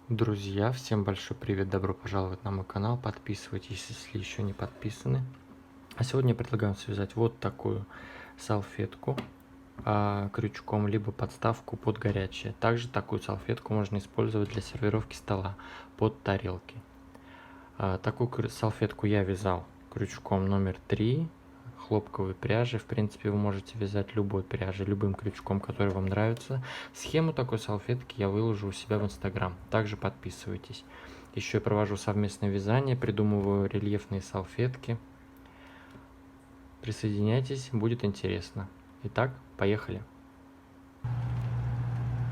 Друзья, всем большой привет, добро пожаловать на мой канал, подписывайтесь, если еще не подписаны. А сегодня я предлагаю связать вот такую салфетку крючком, либо подставку под горячее. Также такую салфетку можно использовать для сервировки стола под тарелки. Такую салфетку я вязал крючком номер 3. Хлопковой пряжи. В принципе, вы можете вязать любой пряжей, любым крючком, который вам нравится. Схему такой салфетки я выложу у себя в Instagram. Также подписывайтесь. Еще я провожу совместное вязание, придумываю рельефные салфетки. Присоединяйтесь, будет интересно. Итак, поехали.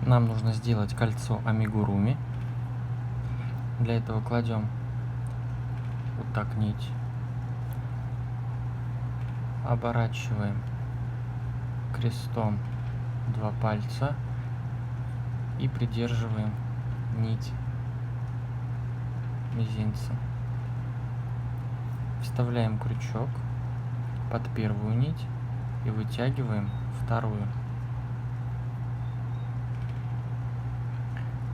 Нам нужно сделать кольцо амигуруми. Для этого кладем вот так нить. Оборачиваем крестом 2 пальца и придерживаем нить мизинцем. Вставляем крючок под первую нить и вытягиваем вторую.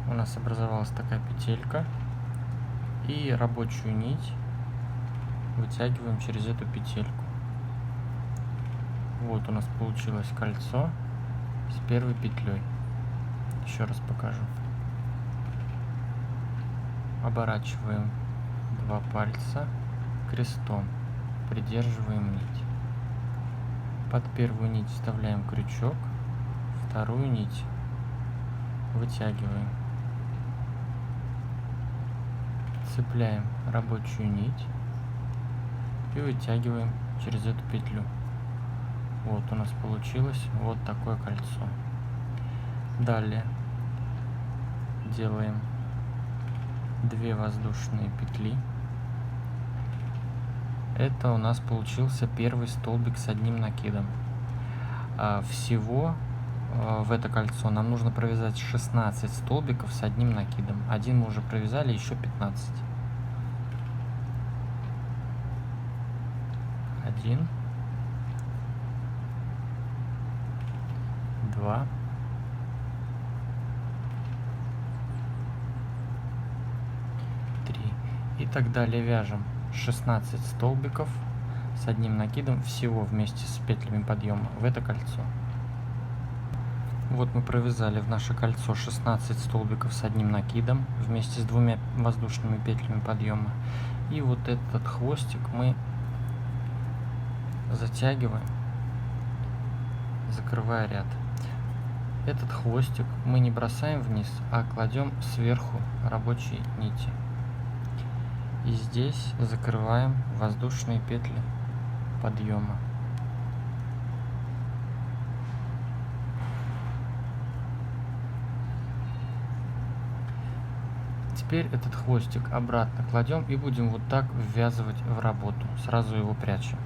У нас образовалась такая петелька, и рабочую нить вытягиваем через эту петельку. Вот у нас получилось кольцо с первой петлей. Еще раз покажу. Оборачиваем 2 пальца крестом, придерживаем нить. Под первую нить вставляем крючок, вторую нить вытягиваем. Цепляем рабочую нить и вытягиваем через эту петлю. Вот у нас получилось вот такое кольцо. Далее делаем 2 воздушные петли. Это у нас получился первый столбик с одним накидом. Всего в это кольцо нам нужно провязать 16 столбиков с одним накидом. Один мы уже провязали, еще 15. 1, 2, 3 и так далее. Вяжем 16 столбиков с одним накидом всего вместе с петлями подъема в это кольцо. Вот мы провязали в наше кольцо 16 столбиков с одним накидом вместе с 2 воздушными петлями подъема. И вот этот хвостик мы затягиваем, закрывая ряд. Этот хвостик мы не бросаем вниз, а кладем сверху рабочей нити. И здесь закрываем воздушные петли подъема. Теперь этот хвостик обратно кладем и будем вот так ввязывать в работу, сразу его прячем.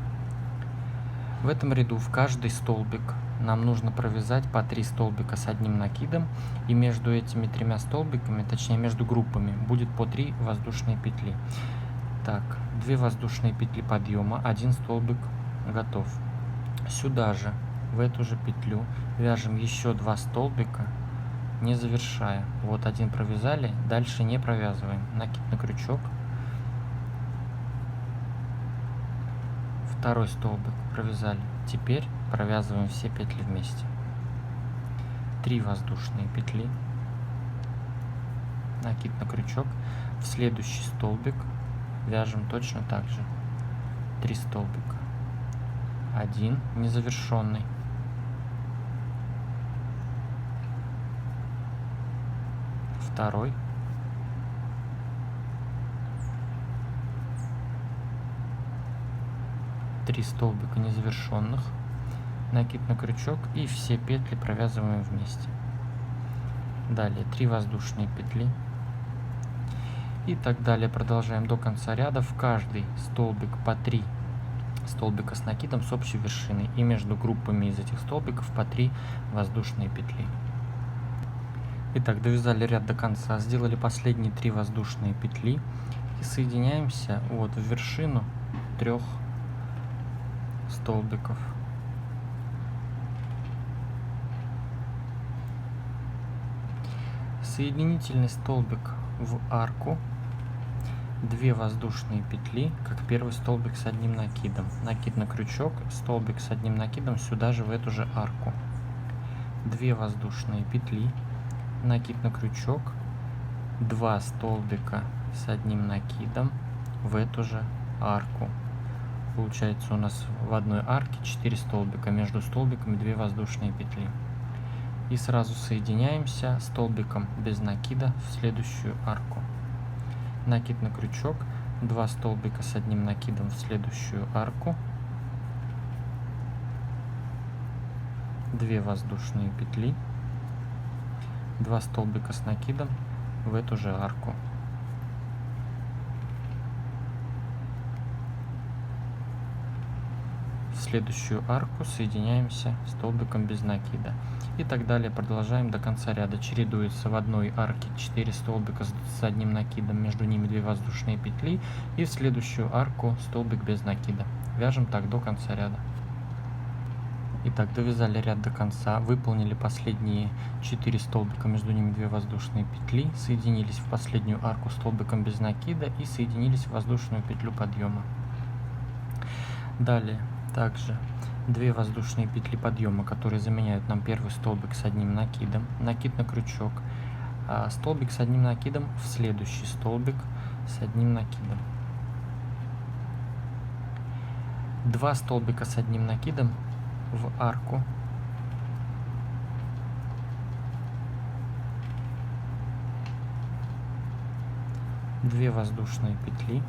В этом ряду в каждый столбик нам нужно провязать по 3 столбика с одним накидом, и между этими 3 столбиками, точнее между группами, будет по 3 воздушные петли. Так, 2 воздушные петли подъема, 1 столбик готов. Сюда же, в эту же петлю, вяжем еще 2 столбика, не завершая. Вот один провязали, дальше не провязываем. Накид на крючок. Второй столбик провязали. Теперь провязываем все петли вместе. 3 воздушные петли. Накид на крючок. В следующий столбик вяжем точно так же. 3 столбика. 1 незавершенный. Второй. Три столбика незавершенных, накид на крючок и все петли провязываем вместе. Далее 3 воздушные петли и так далее. Продолжаем до конца ряда. В каждый столбик по 3 столбика с накидом с общей вершиной, и между группами из этих столбиков по 3 воздушные петли. Итак, довязали ряд до конца, сделали последние 3 воздушные петли и соединяемся вот в вершину 3 столбиков. Соединительный столбик в арку, 2 воздушные петли, как первый столбик с одним накидом. Накид на крючок, столбик с одним накидом сюда же в эту же арку. 2 воздушные петли, накид на крючок, 2 столбика с одним накидом в эту же арку. Получается у нас в одной арке 4 столбика, между столбиками 2 воздушные петли. И сразу соединяемся столбиком без накида в следующую арку. Накид на крючок, 2 столбика с одним накидом в следующую арку, 2 воздушные петли, 2 столбика с накидом в эту же арку. В следующую арку соединяемся столбиком без накида. И так далее продолжаем до конца ряда. Чередуется в одной арке 4 столбика с одним накидом, между ними 2 воздушные петли, и в следующую арку столбик без накида. Вяжем так до конца ряда. Итак, довязали ряд до конца, выполнили последние 4 столбика, между ними 2 воздушные петли, соединились в последнюю арку столбиком без накида и соединились в воздушную петлю подъема. Далее также 2 воздушные петли подъема, которые заменяют нам первый столбик с одним накидом, накид на крючок, столбик с одним накидом в следующий столбик с одним накидом, 2 столбика с одним накидом в арку, 2 воздушные петли,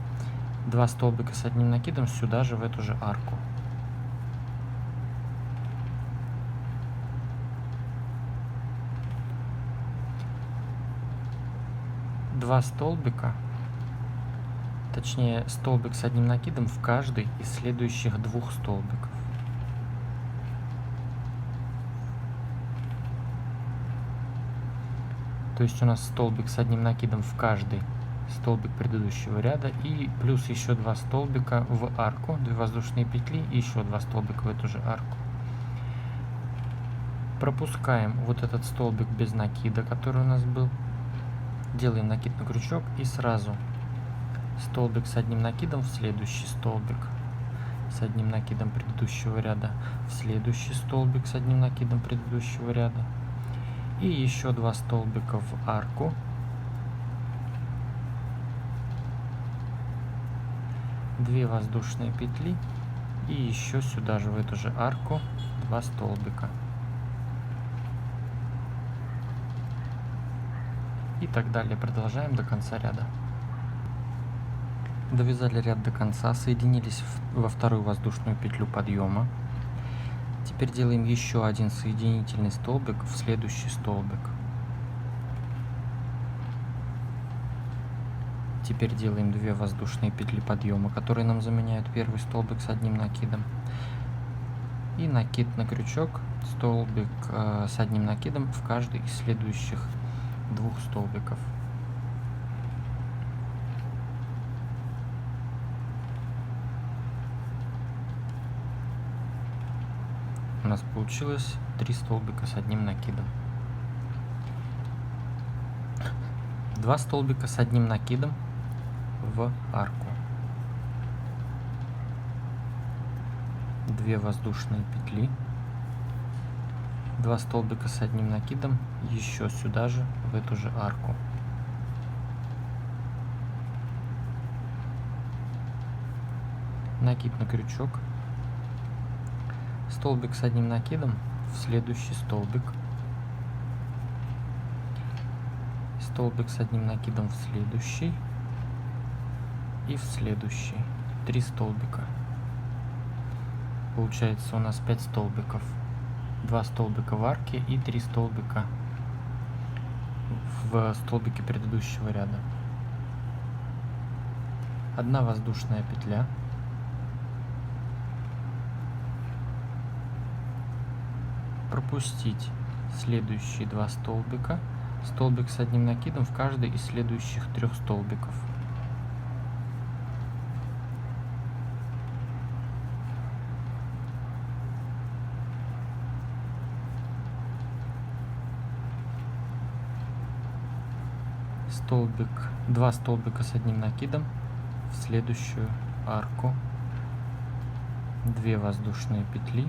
2 столбика с одним накидом сюда же в эту же арку. Два столбика, точнее столбик с одним накидом в каждый из следующих 2 столбиков. То есть у нас столбик с одним накидом в каждый столбик предыдущего ряда и плюс еще 2 столбика в арку, 2 воздушные петли и еще 2 столбика в эту же арку. Пропускаем вот этот столбик без накида, который у нас был. Делаем накид на крючок и сразу столбик с одним накидом в следующий столбик с одним накидом предыдущего ряда, в следующий столбик с одним накидом предыдущего ряда и еще 2 столбика в арку, 2 воздушные петли и еще сюда же в эту же арку 2 столбика. И так далее продолжаем до конца ряда. Довязали ряд до конца, соединились во вторую воздушную петлю подъема. Теперь делаем еще один соединительный столбик в следующий столбик. Теперь делаем 2 воздушные петли подъема, которые нам заменяют первый столбик с одним накидом. И накид на крючок, столбик с одним накидом в каждый из следующих 2 столбиков. У нас получилось 3 столбика с одним накидом. 2 столбика с одним накидом в арку. 2 воздушные петли. 2 столбика с одним накидом еще сюда же в эту же арку. Накид на крючок, столбик с одним накидом в следующий столбик, столбик с одним накидом в следующий и в следующий. 3 столбика. Получается у нас 5 столбиков. 2 столбика в арке и 3 столбика в столбике предыдущего ряда. 1 воздушная петля, пропустить следующие 2 столбика, столбик с одним накидом в каждый из следующих 3 столбиков. 2 столбика с одним накидом в следующую арку, 2 воздушные петли,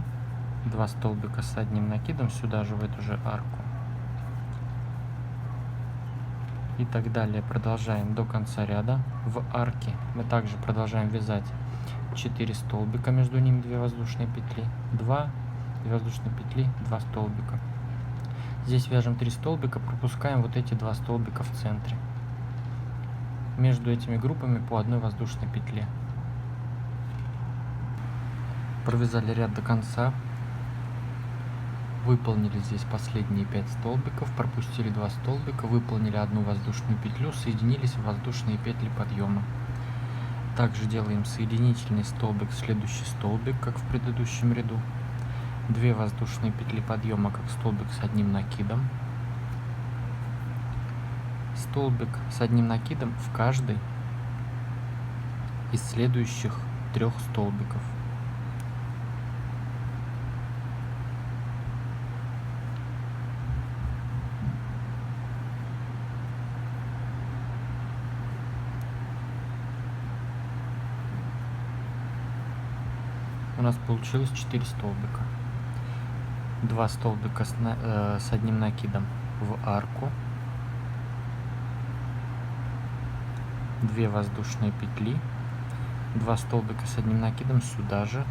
2 столбика с одним накидом сюда же в эту же арку. И так далее. Продолжаем до конца ряда. В арке мы также продолжаем вязать 4 столбика, между ними 2 воздушные петли, 2 воздушные петли, 2 столбика. Здесь вяжем 3 столбика, пропускаем вот эти 2 столбика в центре. Между этими группами по одной воздушной петле. Провязали ряд до конца. Выполнили здесь последние 5 столбиков, пропустили 2 столбика, выполнили одну воздушную петлю, соединились в воздушные петли подъема. Также делаем соединительный столбик в следующий столбик, как в предыдущем ряду. 2 воздушные петли подъема, как столбик с одним накидом. Столбик с одним накидом в каждый из следующих 3 столбиков. У нас получилось 4 столбика. 2 столбика с одним накидом в арку, 2 воздушные петли, 2 столбика с одним накидом сюда же,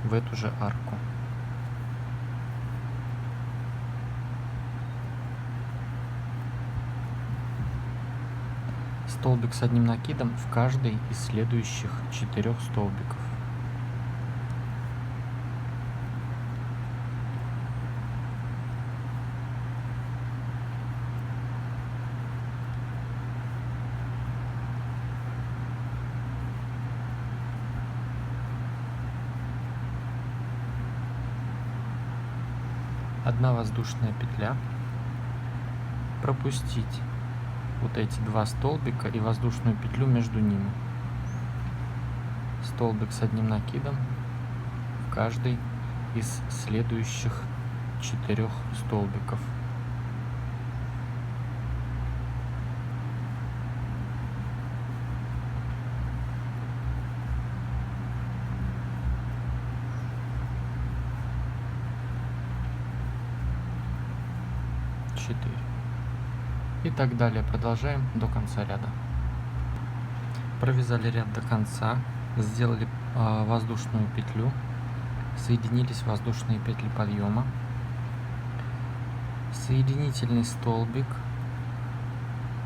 в эту же арку. Столбик с одним накидом в каждый из следующих 4 столбиков. Одна воздушная петля, пропустить вот эти 2 столбика и воздушную петлю между ними, столбик с одним накидом в каждый из следующих 4 столбиков. И так далее. Продолжаем до конца ряда. Провязали ряд до конца, сделали воздушную петлю, соединились воздушные петли подъема, соединительный столбик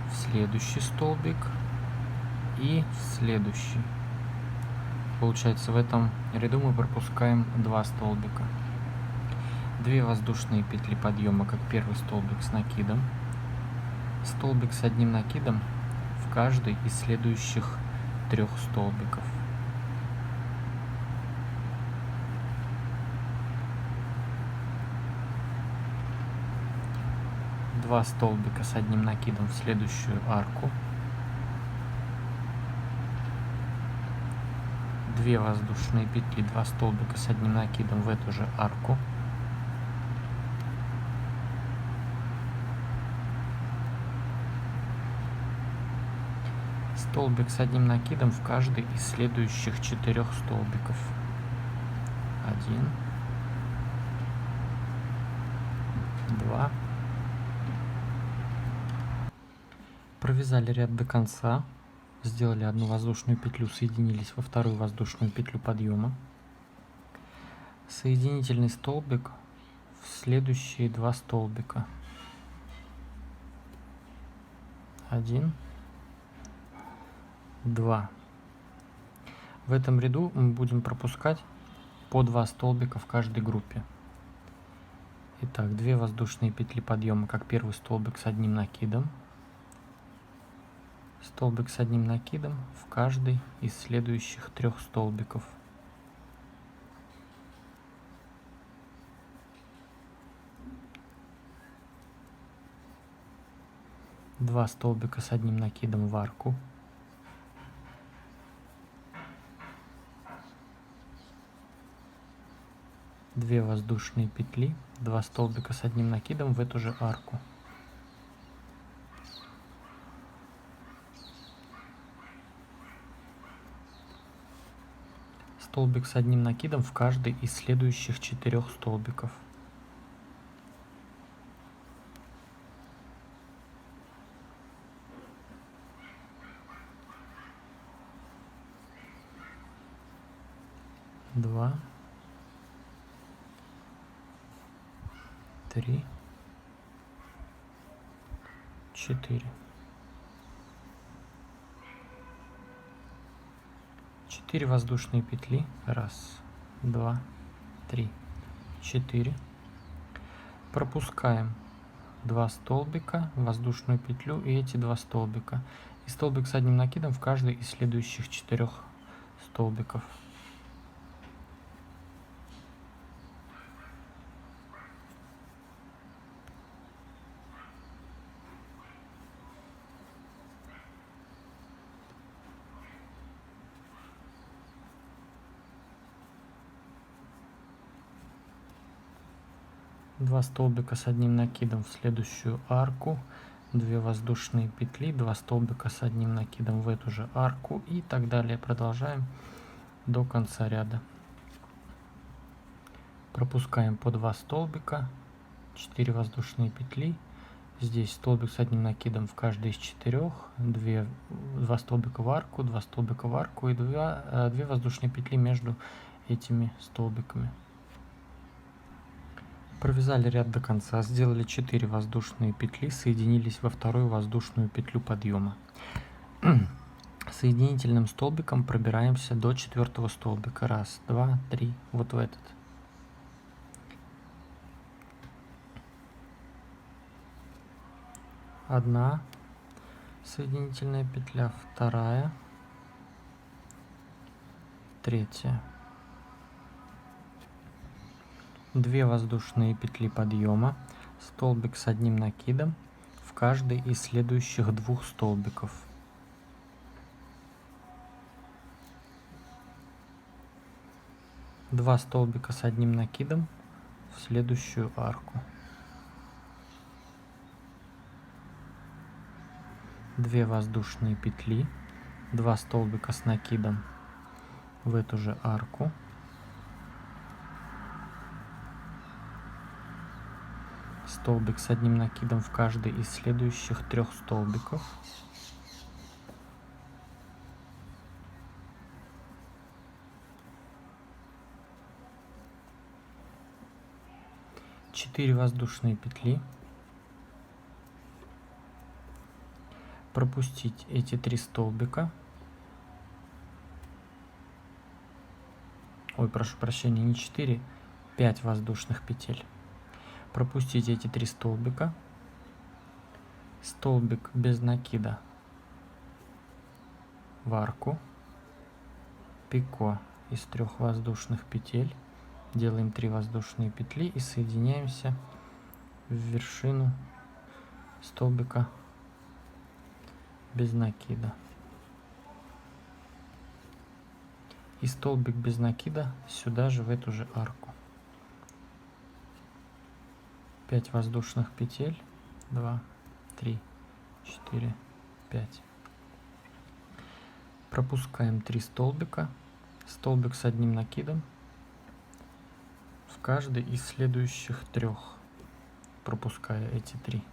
в следующий столбик и в следующий. Получается, в этом ряду мы пропускаем 2 столбика. 2 воздушные петли подъема, как первый столбик с накидом, столбик с одним накидом в каждый из следующих 3 столбиков. Два столбика с одним накидом в следующую арку, 2 воздушные петли, 2 столбика с одним накидом в эту же арку, столбик с одним накидом в каждый из следующих 4 столбиков. 1, 2. Провязали ряд до конца, сделали одну воздушную петлю, соединились во вторую воздушную петлю подъема, соединительный столбик в следующие 2 столбика. 1, 2. В этом ряду мы будем пропускать по 2 столбика в каждой группе. Итак, 2 воздушные петли подъема, как первый столбик с одним накидом, столбик с одним накидом в каждый из следующих 3 столбиков. Два столбика с одним накидом в арку, 2 воздушные петли, 2 столбика с одним накидом в эту же арку. столбик с одним накидом в каждый из следующих 4 столбиков. Два, 3, 4. 4 воздушные петли. Раз, два, 3, 4. Пропускаем 2 столбика, воздушную петлю и эти 2 столбика. И столбик с одним накидом в каждый из следующих 4 столбиков. Два столбика с одним накидом в следующую арку, 2 воздушные петли, 2 столбика с одним накидом в эту же арку и так далее. Продолжаем до конца ряда. Пропускаем по 2 столбика, 4 воздушные петли. Здесь столбик с одним накидом в каждый из 4, 2 столбика в арку, 2 столбика в арку и 2 воздушные петли между этими столбиками. Провязали ряд до конца, сделали 4 воздушные петли, соединились во вторую воздушную петлю подъема. Соединительным столбиком пробираемся до 4 столбика. Раз, два, 3, вот в этот. Одна соединительная петля, вторая, третья. 2 воздушные петли подъема, столбик с одним накидом в каждый из следующих 2 столбиков. Два столбика с одним накидом в следующую арку. 2 воздушные петли, 2 столбика с накидом в эту же арку. Столбик с одним накидом в каждый из следующих 3 столбиков. Четыре воздушные петли. Пропустить эти 3 столбика. Ой, прошу прощения, не 4, 5 воздушных петель. Пропустить эти 3 столбика, столбик без накида в арку, пико из 3 воздушных петель, делаем 3 воздушные петли и соединяемся в вершину столбика без накида. И столбик без накида сюда же, в эту же арку. 5 воздушных петель, 2, 3, 4, 5. Пропускаем 3 столбика, столбик с одним накидом в каждый из следующих 3, пропуская эти 3.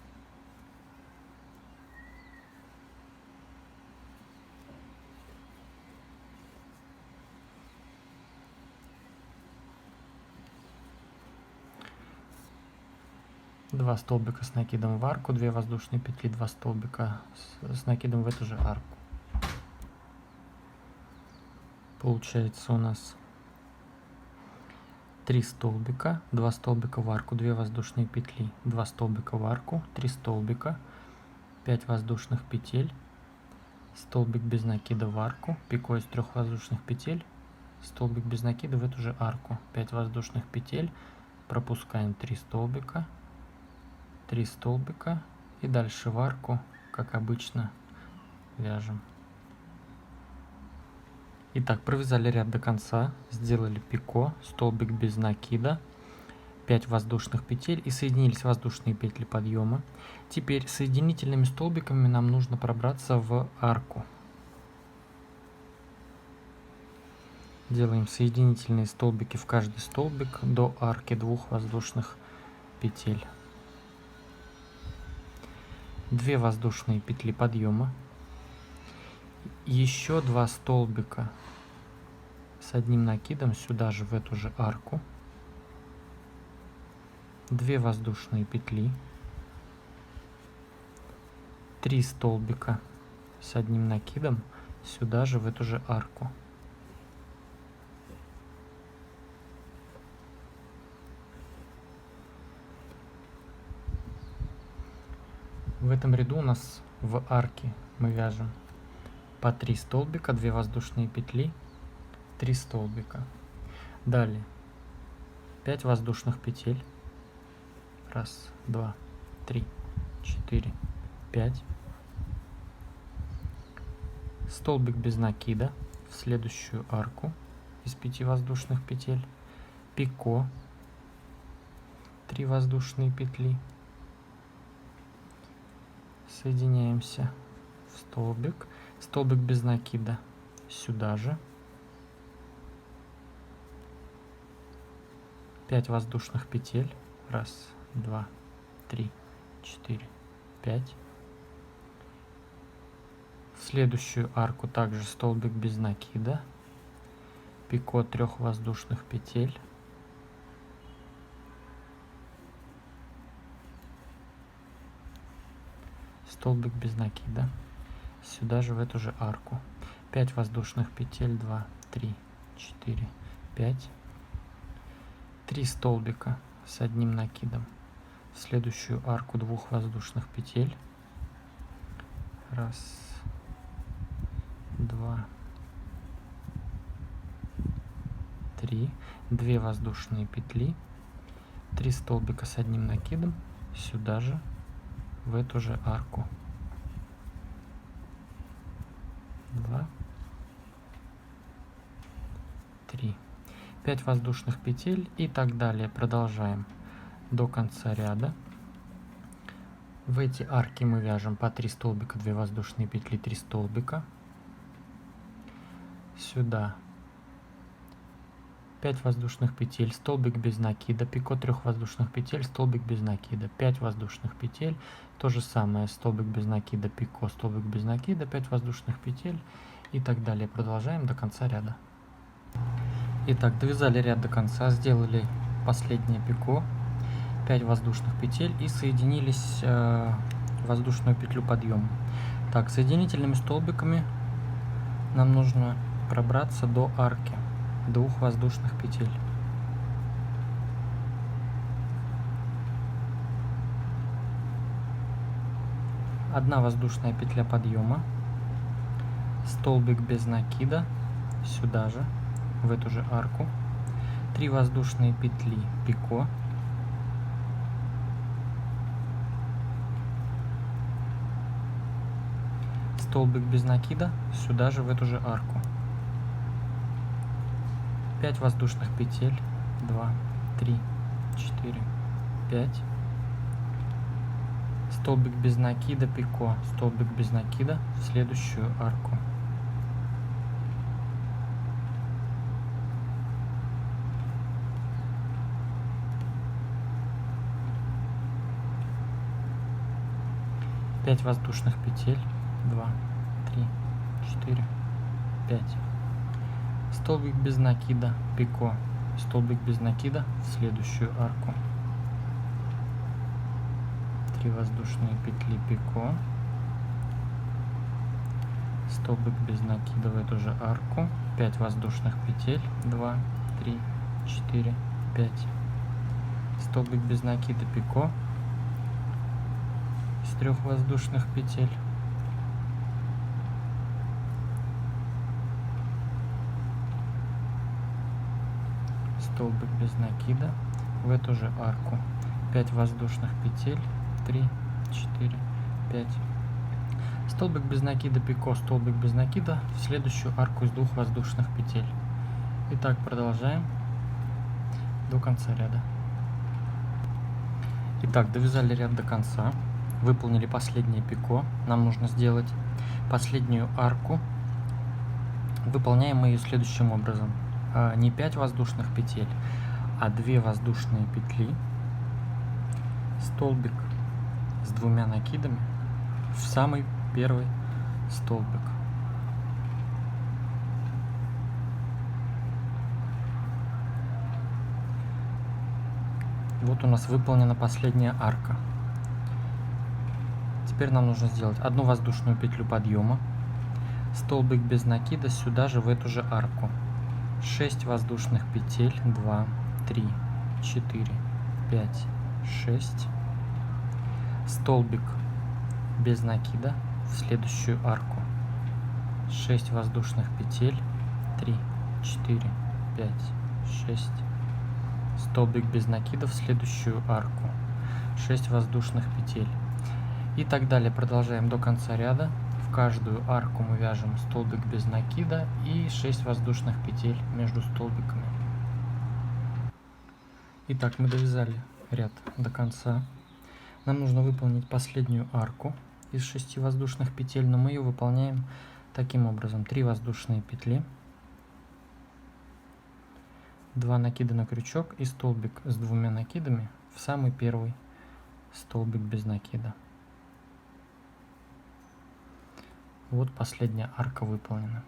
Два столбика с накидом в арку, 2 воздушные петли, 2 столбика с накидом в эту же арку. Получается у нас 3 столбика, 2 столбика в арку, 2 воздушные петли, 2 столбика в арку, 3 столбика, 5 воздушных петель, столбик без накида в арку, пико из 3 воздушных петель, столбик без накида в эту же арку, 5 воздушных петель, пропускаем 3 столбика, 3 столбика и дальше в арку, как обычно, вяжем. Итак, провязали ряд до конца, сделали пико, столбик без накида, 5 воздушных петель и соединились воздушные петли подъема. Теперь соединительными столбиками нам нужно пробраться в арку. Делаем соединительные столбики в каждый столбик до арки 2 воздушных петель. 2 воздушные петли подъема. Еще 2 столбика с одним накидом сюда же, в эту же арку. 2 воздушные петли. 3 столбика с одним накидом сюда же, в эту же арку. В этом ряду у нас в арке мы вяжем по 3 столбика, 2 воздушные петли, 3 столбика. Далее 5 воздушных петель. 1, 2, 3, 4, 5. Столбик без накида в следующую арку из 5 воздушных петель. Пико. 3 воздушные петли. Соединяемся в столбик. Столбик без накида сюда же. 5 воздушных петель. 1, 2, 3, 4, 5. В следующую арку также столбик без накида. Пико 3 воздушных петель. Столбик без накида сюда же, в эту же арку. 5 воздушных петель. 2, 3, 4, 5. 3 столбика с одним накидом в следующую арку 2 воздушных петель. 1, 2, 3. 2 воздушные петли. 3 столбика с одним накидом сюда же, в эту же арку. 2, 3. 5 воздушных петель и так далее. Продолжаем до конца ряда. В эти арки мы вяжем по 3 столбика, 2 воздушные петли, 3 столбика. Сюда 5 воздушных петель, столбик без накида, пико 3 воздушных петель, столбик без накида, 5 воздушных петель, то же самое, столбик без накида, пико, столбик без накида, 5 воздушных петель и так далее. Продолжаем до конца ряда. Итак, довязали ряд до конца, сделали последнее пико, 5 воздушных петель и соединились воздушную петлю подъема. Так, соединительными столбиками нам нужно пробраться до арки 2 воздушных петель. Одна воздушная петля подъема, столбик без накида сюда же, в эту же арку, 3 воздушные петли пико, столбик без накида сюда же, в эту же арку, 5 воздушных петель, 2, 3, 4, 5, столбик без накида пико, столбик без накида в следующую арку. Пять воздушных петель, 2, 3, 4, 5. Столбик без накида пико, столбик без накида в следующую арку. 3 воздушные петли пико, столбик без накида в эту же арку, 5 воздушных петель, 2, 3, 4, 5. Столбик без накида пико из 3 воздушных петель. Столбик без накида в эту же арку, 5 воздушных петель, 3, 4, 5. Столбик без накида пико, столбик без накида в следующую арку из 2 воздушных петель. Итак, продолжаем до конца ряда. Итак, довязали ряд до конца, выполнили последнее пико. Нам нужно сделать последнюю арку. Выполняем мы ее следующим образом. не 5 воздушных петель, а 2 воздушные петли, столбик с 2 накидами в самый первый столбик. Вот у нас выполнена последняя арка. Теперь нам нужно сделать одну воздушную петлю подъема, столбик без накида сюда же в эту же арку, 6 воздушных петель, 2, 3, 4, 5, 6, столбик без накида в следующую арку, 6 воздушных петель, 3, 4, 5, 6, столбик без накида в следующую арку, 6 воздушных петель. И так далее. Продолжаем до конца ряда. В каждую арку мы вяжем столбик без накида и 6 воздушных петель между столбиками. Итак, мы довязали ряд до конца. Нам нужно выполнить последнюю арку из 6 воздушных петель, но мы ее выполняем таким образом. 3 воздушные петли, 2 накида на крючок и столбик с 2 накидами в самый первый столбик без накида. Вот последняя арка выполнена.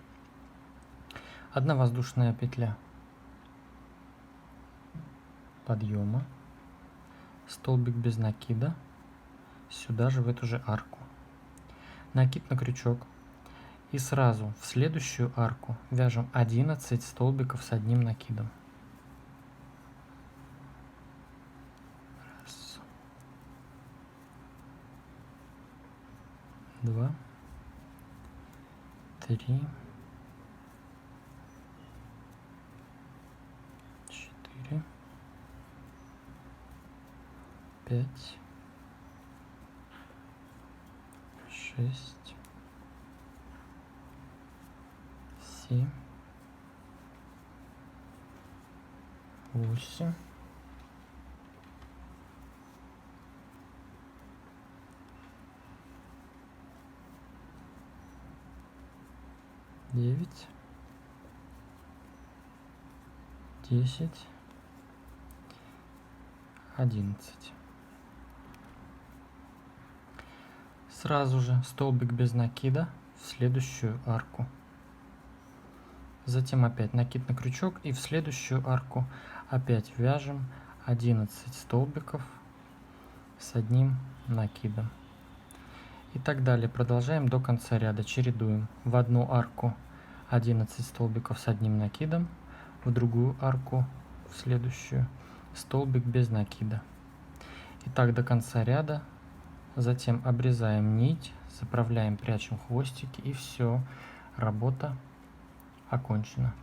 1 воздушная петля подъема, столбик без накида сюда же в эту же арку, накид на крючок и сразу в следующую арку вяжем 11 столбиков с 1 накидом. Раз, 2, 3, 4, 5, 6, 7, 8, 9, 10, 11. Сразу же столбик без накида в следующую арку. Затем опять накид на крючок и в следующую арку опять вяжем 11 столбиков с 1 накидом. И так далее. Продолжаем до конца ряда. Чередуем в одну арку 11 столбиков с 1 накидом, в другую арку, в следующую, столбик без накида. И так до конца ряда. Затем обрезаем нить, заправляем, прячем хвостики, и все, работа окончена.